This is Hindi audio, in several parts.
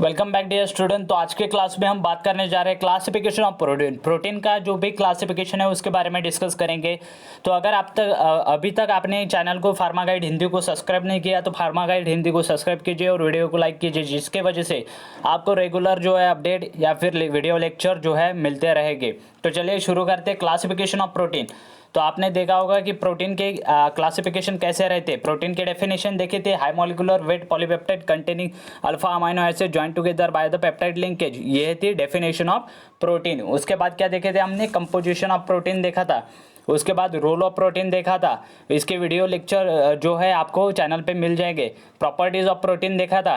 Welcome back dear student. तो आज के क्लास में हम बात करने जा रहे हैं क्लासिफिकेशन ऑफ प्रोटीन का जो भी क्लासिफिकेशन है उसके बारे में डिस्कस करेंगे। तो अगर आप तक अभी तक आपने चैनल को फार्मा गाइड हिंदी को सब्सक्राइब नहीं किया तो फार्मा गाइड हिंदी को सब्सक्राइब कीजिए और वीडियो को लाइक कीजिए, जिसके वजह से आपको रेगुलर जो है अपडेट या फिर वीडियो लेक्चर जो है मिलते रहेंगे। तो चलिए शुरू करते हैं क्लासिफिकेशन ऑफ प्रोटीन। तो आपने देखा होगा कि प्रोटीन के क्लासिफिकेशन कैसे रहते। प्रोटीन के डेफिनेशन देखे थे, high molecular weight polypeptide containing alpha amino acid joint together by the peptide linkage, ये थी डेफिनेशन ऑफ प्रोटीन। उसके बाद क्या देखे थे हमने, कंपोजिशन ऑफ प्रोटीन देखा था। उसके बाद रोल ऑफ प्रोटीन देखा था। इसके वीडियो लेक्चर जो है आपको चैनल पे मिल जाएंगे। प्रॉपर्टीज ऑफ प्रोटीन देखा था।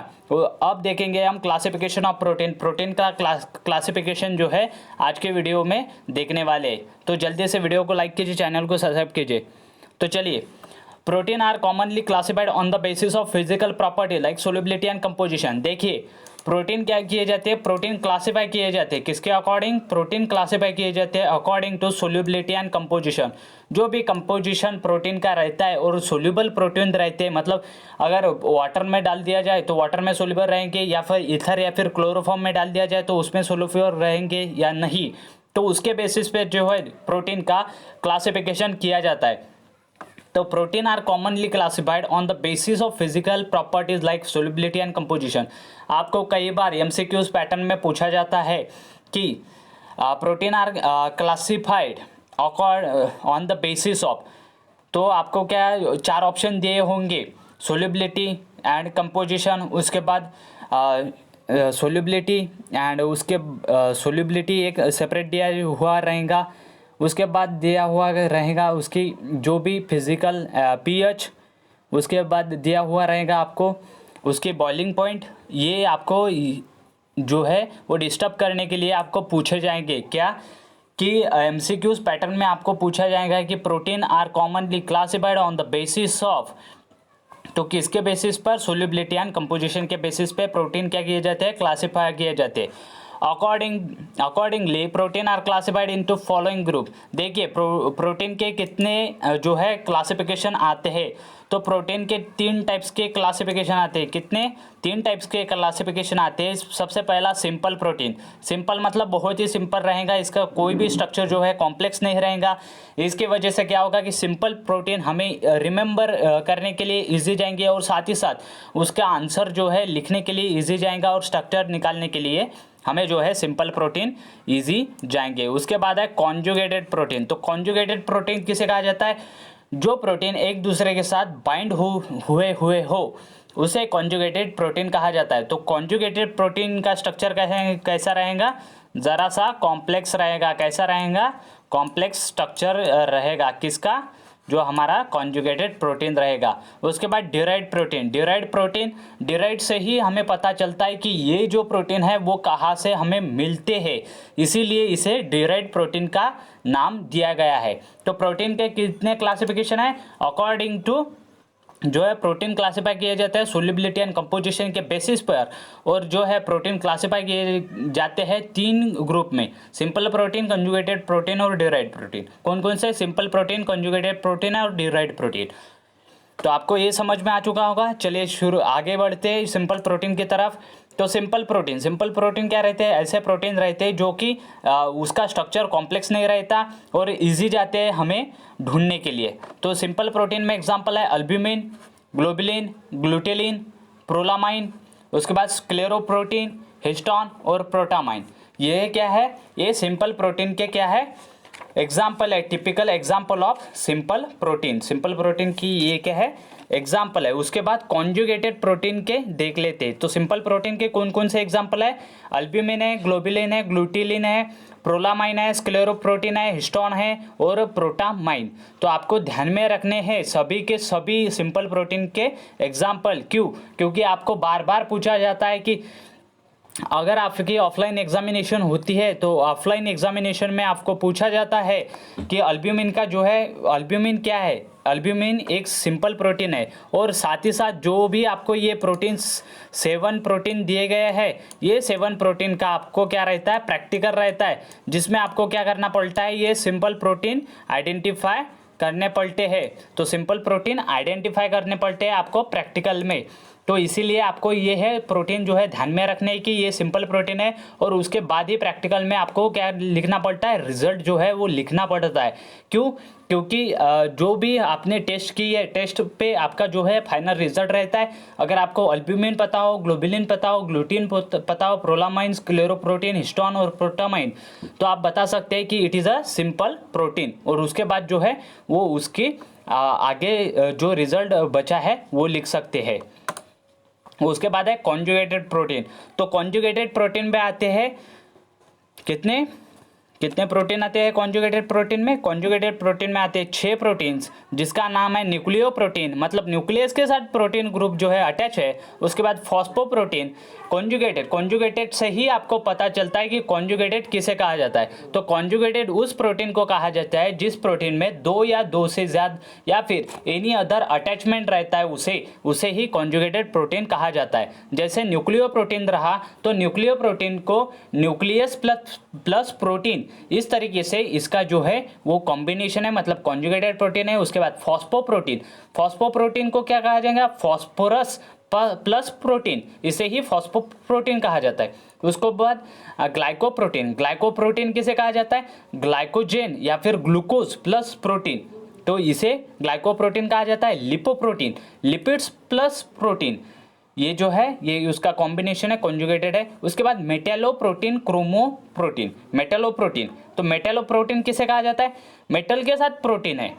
अब देखेंगे हम क्लासिफिकेशन ऑफ प्रोटीन। प्रोटीन का क्लासिफिकेशन जो है आज के वीडियो में देखने वाले। तो जल्दी से वीडियो को लाइक कीजिए, चैनल को सब्सक्राइब कीजिए। तो चलिए, protein are commonly classified on the basis of physical property like solubility and composition. देखिए प्रोटीन क्या किए जाते हैं, प्रोटीन क्लासिफाई किए जाते हैं किसके अकॉर्डिंग, प्रोटीन क्लासिफाई किए जाते हैं according to solubility and composition. जो भी कंपोजिशन प्रोटीन का रहता है और सोल्यूबल प्रोटीन रहते हैं, मतलब अगर वाटर में डाल दिया जाए तो वाटर में सोल्यूबल रहेंगे, या फिर ईथर या फिर क्लोरोफॉर्म में डाल दिया जाए तो उसमें सोल्यूबल रहेंगे या नहीं, तो उसके बेसिस पे जो है प्रोटीन का क्लासिफिकेशन किया जाता है। तो protein are commonly classified on the basis of physical properties like solubility and composition. आपको कई बार एमसीक्यूज पैटर्न में पूछा जाता है कि protein are classified on the basis of, तो आपको क्या चार ऑप्शन दिए होंगे, सोल्युबिलिटी एंड कंपोजिशन, उसके बाद सोल्युबिलिटी एंड उसके सोल्युबिलिटी एक सेपरेट दिया हुआ रहेगा, उसके बाद दिया हुआ रहेगा उसकी जो भी फिजिकल पीएच, उसके बाद दिया हुआ रहेगा आपको उसकी बॉइलिंग पॉइंट। ये आपको जो है वो डिस्टर्ब करने के लिए आपको पूछे जाएंगे क्या कि एमसीक्यूज पैटर्न में आपको पूछा जाएगा कि protein are commonly classified on the basis of, तो किसके बेसिस पर, सोल्युबिलिटी एंड कंपोजिशन के बेसिस पे प्रोटीन क्या किए जाते हैं, क्लासिफाई किए जाते हैं। Accordingly protein are classified into following group. देखिए प्रोटीन के कितने जो है क्लासिफिकेशन आते हैं, तो प्रोटीन के तीन टाइप्स के क्लासिफिकेशन आते हैं। कितने, तीन टाइप्स के क्लासिफिकेशन आते हैं। सबसे पहला सिंपल प्रोटीन। सिंपल मतलब बहुत ही सिंपल रहेगा, इसका कोई भी स्ट्रक्चर जो है कॉम्प्लेक्स नहीं रहेगा। इसकी वजह से क्या होगा कि सिंपल प्रोटीन हमें रिमेंबर करने के लिए इजी जाएंगे और साथ ही साथ उसका आंसर जो है लिखने के लिए इजी जाएगा और स्ट्रक्चर निकालने के लिए हमें जो है सिंपल प्रोटीन इजी जाएंगे। उसके बाद है कॉन्जुगेटेड प्रोटीन। तो कॉन्जुगेटेड प्रोटीन किसे कहा जाता है, जो प्रोटीन एक दूसरे के साथ बाइंड हुए हो उसे कॉन्जुगेटेड प्रोटीन कहा जाता है। तो कॉन्जुगेटेड प्रोटीन का स्ट्रक्चर कैसा रहेगा, ज़रा सा कॉम्प्लेक्स रहेगा। कैसा रहेगा, कॉम्प्लेक्स स्ट्रक्चर रहेगा किसका, जो हमारा कॉन्जुगेटेड प्रोटीन रहेगा। उसके बाद डिराइव्ड प्रोटीन। डिराइव्ड से ही हमें पता चलता है कि ये जो प्रोटीन है वो कहाँ से हमें मिलते हैं, इसीलिए इसे डिराइव्ड प्रोटीन का नाम दिया गया है। तो प्रोटीन के कितने क्लासिफिकेशन है, अकॉर्डिंग टू जो है प्रोटीन क्लासिफाई किए जाते हैं सोल्युबिलिटी एंड कंपोजिशन के बेसिस पर, और जो है प्रोटीन क्लासिफाई किए जाते हैं तीन ग्रुप में, सिंपल प्रोटीन, कंजुगेटेड प्रोटीन और डिराइव्ड प्रोटीन। कौन कौन से, सिंपल प्रोटीन, कंजुगेटेड प्रोटीन और डिराइव्ड प्रोटीन। तो आपको ये समझ में आ चुका होगा। चलिए शुरू आगे बढ़ते हैं सिंपल प्रोटीन की तरफ। तो सिंपल प्रोटीन क्या रहते हैं, ऐसे प्रोटीन रहते हैं जो कि उसका स्ट्रक्चर कॉम्प्लेक्स नहीं रहता और इजी जाते हैं हमें ढूंढने के लिए। तो सिंपल प्रोटीन में एग्जांपल है अल्ब्यूमिन, ग्लोबुलिन, ग्लूटेलिन, प्रोलामाइन, उसके बाद स्क्लेरोप्रोटीन, हिस्टोन और प्रोटामाइन। ये क्या है, ये सिंपल प्रोटीन के क्या है, एग्जाम्पल है, typical example of simple protein की ये क्या है, एग्जाम्पल है। उसके बाद कॉन्जुगेटेड प्रोटीन के देख लेते हैं। तो सिंपल प्रोटीन के कौन कौन से एग्जाम्पल है, अल्ब्यूमिन है, ग्लोबुलिन है, ग्लूटिलिन है, प्रोलामाइन है, स्क्लेरोप्रोटीन है, हिस्टोन है और प्रोटामाइन। तो आपको ध्यान में रखने हैं सभी के सभी सिंपल प्रोटीन के एग्जाम्पल। क्यों, क्योंकि आपको बार बार पूछा जाता है कि अगर आपकी ऑफलाइन एग्जामिनेशन होती है तो ऑफलाइन एग्जामिनेशन में आपको पूछा जाता है कि अल्ब्यूमिन का जो है, अल्ब्यूमिन क्या है, अल्ब्यूमिन एक सिंपल प्रोटीन है। और साथ ही साथ जो भी आपको ये प्रोटीन 7 प्रोटीन दिए गए हैं, ये 7 प्रोटीन का आपको क्या रहता है, प्रैक्टिकल रहता है, जिसमें आपको क्या करना पड़ता है, ये सिंपल प्रोटीन आइडेंटिफाई करने पड़ते हैं। तो सिंपल प्रोटीन आइडेंटिफाई करने पड़ते हैं आपको प्रैक्टिकल में। तो इसीलिए आपको ये है प्रोटीन जो है ध्यान में रखने की, ये सिंपल प्रोटीन है। और उसके बाद ही प्रैक्टिकल में आपको क्या लिखना पड़ता है, रिजल्ट जो है वो लिखना पड़ता है। क्यों? क्योंकि जो भी आपने टेस्ट की है, टेस्ट पे आपका जो है फाइनल रिजल्ट रहता है। अगर आपको अल्ब्यूमिन पता हो, ग्लोबुलिन पता हो, ग्लूटीन पता हो, प्रोलामाइन्स, क्लेरोप्रोटीन, हिस्टोन और प्रोटामाइन, तो आप बता सकते हैं कि it is a simple protein. और उसके बाद जो है वो उसकी आगे जो रिजल्ट बचा है वो लिख सकते हैं। उसके बाद है कॉन्जुगेटेड प्रोटीन। तो कॉन्जुगेटेड प्रोटीन में आते हैं कितने प्रोटीन आते हैं कॉन्जुगेटेड प्रोटीन में? कॉन्जुगेटेड प्रोटीन में आते हैं 6 प्रोटीन्स, जिसका नाम है न्यूक्लियो प्रोटीन, मतलब न्यूक्लियस के साथ प्रोटीन ग्रुप जो है अटैच है। उसके बाद फॉस्फोप्रोटीन। कॉन्जुगेटेड से ही आपको पता चलता है कि कॉन्जुगेटेड किसे कहा जाता है। तो कॉन्जुगेटेड उस प्रोटीन को कहा जाता है जिस प्रोटीन में 2 या 2 से ज़्यादा या फिर एनी अदर अटैचमेंट रहता है, उसे ही कॉन्जुगेटेड प्रोटीन कहा जाता है। जैसे न्यूक्लियो प्रोटीन रहा, तो न्यूक्लियो प्रोटीन को न्यूक्लियस प्लस प्रोटीन, इस तरीके से इसका जो है वो कॉम्बिनेशन है, मतलब कॉन्जुगेटेड प्रोटीन है। उसके बाद फॉस्फोप्रोटीन को क्या कहा जाएगा? फॉस्फोरस प्लस प्रोटीन, इसे ही फॉस्फोप्रोटीन कहा जाता है। उसके बाद ग्लाइकोप्रोटीन किसे कहा जाता है? ग्लाइकोजेन या फिर ग्लूकोज प्लस प्रोटीन, तो इसे ग्लाइकोप्रोटीन कहा जाता है। लिपोप्रोटीन, लिपिड्स प्लस प्रोटीन, ये जो है ये उसका कॉम्बिनेशन है, कॉन्जुगेटेड है। उसके बाद मेटेलोप्रोटीन, क्रोमोप्रोटीन, मेटेलोप्रोटीन, तो मेटेलोप्रोटीन किसे कहा जाता है? मेटल के साथ प्रोटीन है।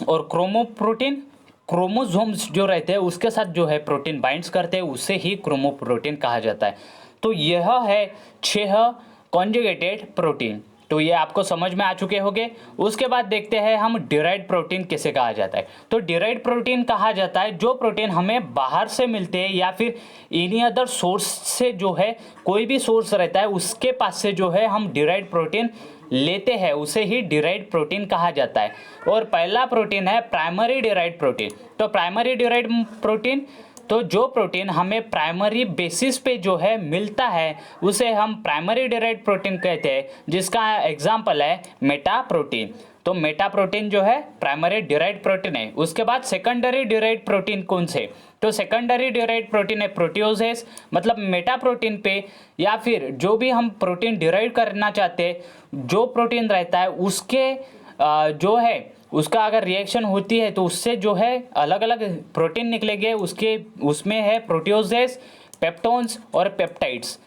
और क्रोमोप्रोटीन, क्रोमोसोम्स जो रहते हैं उसके साथ जो है प्रोटीन बाइंड्स करते हैं, उसे ही क्रोमोप्रोटीन कहा जाता है। तो यह है 6 कॉन्जुगेटेड प्रोटीन। तो ये आपको समझ में आ चुके होंगे। उसके बाद देखते हैं हम डिराइव्ड प्रोटीन किसे कहा जाता है। तो डिराइव्ड प्रोटीन कहा जाता है जो प्रोटीन हमें बाहर से मिलते हैं या फिर एनी अदर सोर्स से, जो है कोई भी सोर्स रहता है उसके पास से जो है हम डिराइव्ड प्रोटीन लेते हैं, उसे ही डिराइव्ड प्रोटीन कहा जाता है। और पहला प्रोटीन है प्राइमरी डिराइव्ड प्रोटीन। तो प्राइमरी डिराइव्ड प्रोटीन, तो जो प्रोटीन हमें प्राइमरी बेसिस पे जो है मिलता है उसे हम प्राइमरी डिराइव्ड प्रोटीन कहते हैं, जिसका एग्जांपल है मेटा प्रोटीन। तो मेटा प्रोटीन जो है प्राइमरी डिराइव्ड प्रोटीन है। उसके बाद सेकेंडरी डिराइव्ड प्रोटीन कौन से? तो सेकेंडरी डिराइव्ड प्रोटीन है प्रोटियोजेस, मतलब मेटा प्रोटीन पे या फिर जो भी हम प्रोटीन डिराइव करना चाहते हैं, जो प्रोटीन रहता है उसके जो है उसका अगर रिएक्शन होती है तो उससे जो है अलग अलग प्रोटीन निकलेंगे। उसमें है प्रोटियोजेस, पेप्टोन्स और पेप्टाइड्स।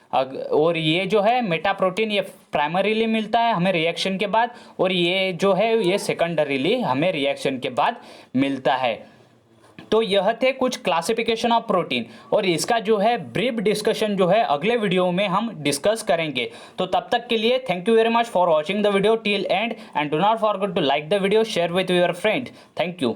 और ये जो है मेटा प्रोटीन ये प्राइमरीली मिलता है हमें रिएक्शन के बाद, और ये जो है ये सेकेंडरीली हमें रिएक्शन के बाद मिलता है। तो यह थे कुछ क्लासिफिकेशन ऑफ प्रोटीन, और इसका जो है ब्रीफ डिस्कशन जो है अगले वीडियो में हम डिस्कस करेंगे। तो तब तक के लिए thank you very much for watching the video till end do not forget to like the video, share with your friend. Thank you.